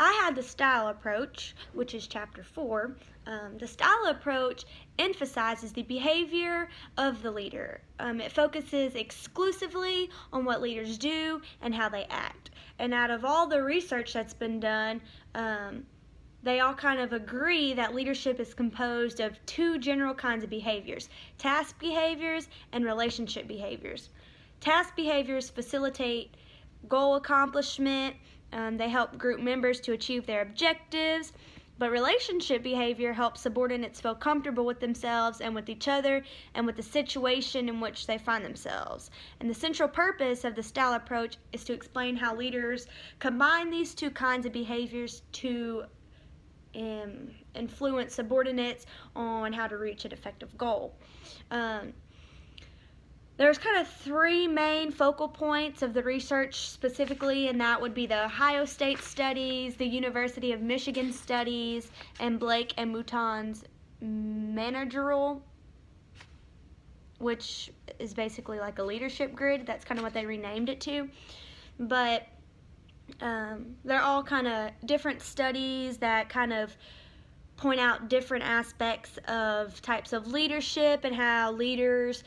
I had the style approach, which is chapter 4. The style approach emphasizes the behavior of the leader. It focuses exclusively on what leaders do and how they act. And out of all the research that's been done, they all kind of agree that leadership is composed of two general kinds of behaviors: task behaviors and relationship behaviors. Task behaviors facilitate goal accomplishment. They help group members to achieve their objectives. But relationship behavior helps subordinates feel comfortable with themselves and with each other and with the situation in which they find themselves. And the central purpose of the style approach is to explain how leaders combine these two kinds of behaviors to influence subordinates on how to reach an effective goal. There's kind of three main focal points of the research specifically, and that would be the Ohio State studies, the University of Michigan studies, and Blake and Mouton's managerial, which is basically like a leadership grid. That's kind of what they renamed it to. But they're all kind of different studies that kind of point out different aspects of types of leadership and how leaders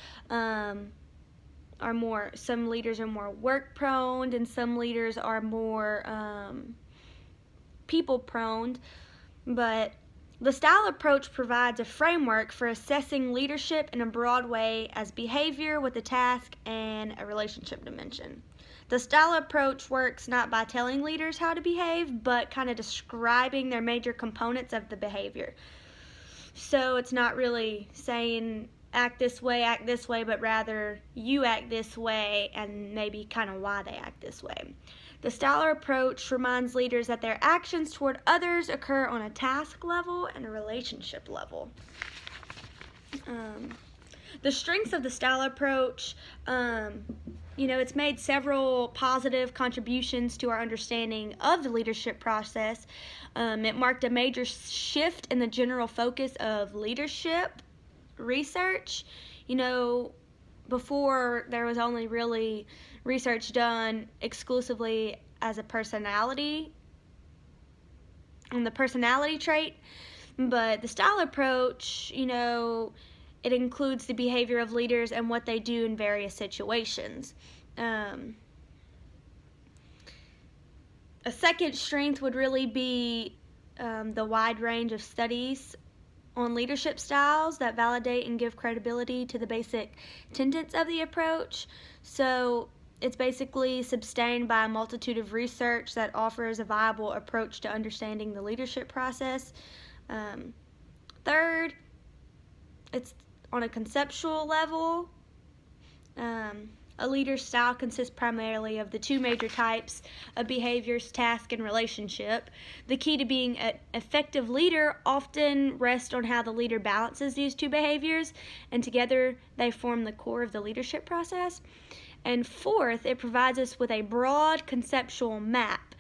some leaders are more work prone and some leaders are more people prone. But the style approach provides a framework for assessing leadership in a broad way as behavior with a task and a relationship dimension. The style approach works not by telling leaders how to behave, but kind of describing their major components of the behavior. So it's not really saying act this way, but rather you act this way and maybe kind of why they act this way. The style approach reminds leaders that their actions toward others occur on a task level and a relationship level. The strengths of the style approach, it's made several positive contributions to our understanding of the leadership process. It marked a major shift in the general focus of leadership research. Before there was only really research done exclusively as a personality, on the personality trait, but the style approach, it includes the behavior of leaders and what they do in various situations. A second strength would really be the wide range of studies on leadership styles that validate and give credibility to the basic tenets of the approach. So it's basically sustained by a multitude of research that offers a viable approach to understanding the leadership process. Third, it's on a conceptual level. A leader's style consists primarily of the two major types of behaviors: task and relationship. The key to being an effective leader often rests on how the leader balances these two behaviors, and together they form the core of the leadership process. And fourth, it provides us with a broad conceptual map.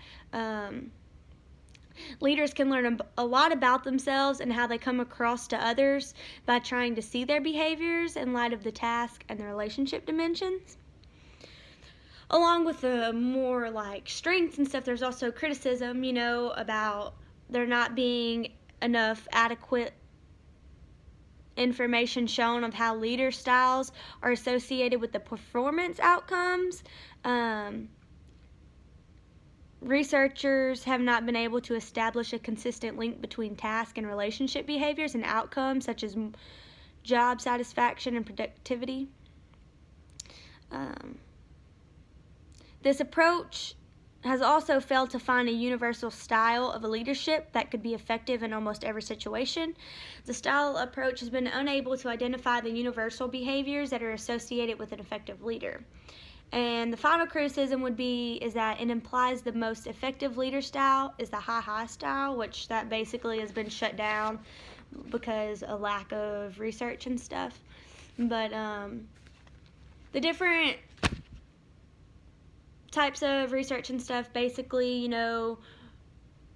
Leaders can learn a lot about themselves and how they come across to others by trying to see their behaviors in light of the task and the relationship dimensions. Along with the more like strengths and stuff, there's also criticism, about there not being enough adequate information shown of how leader styles are associated with the performance outcomes. Researchers have not been able to establish a consistent link between task and relationship behaviors and outcomes such as job satisfaction and productivity. This approach has also failed to find a universal style of a leadership that could be effective in almost every situation. The style approach has been unable to identify the universal behaviors that are associated with an effective leader. And the final criticism is that it implies the most effective leader style is the high style, which that basically has been shut down because of lack of research and stuff. But the different types of research and stuff basically,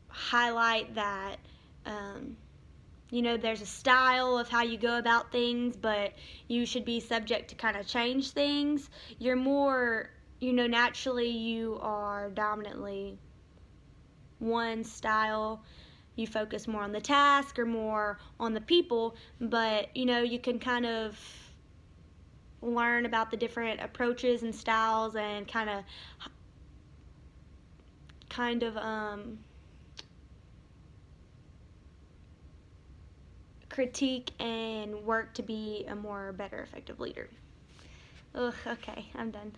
highlight that, there's a style of how you go about things, but you should be subject to kind of change things. You're more, naturally you are dominantly one style you focus more on the task or more on the people, but you can learn about the different approaches and styles and kind of critique and work to be a more better effective leader. Ugh, okay, I'm done.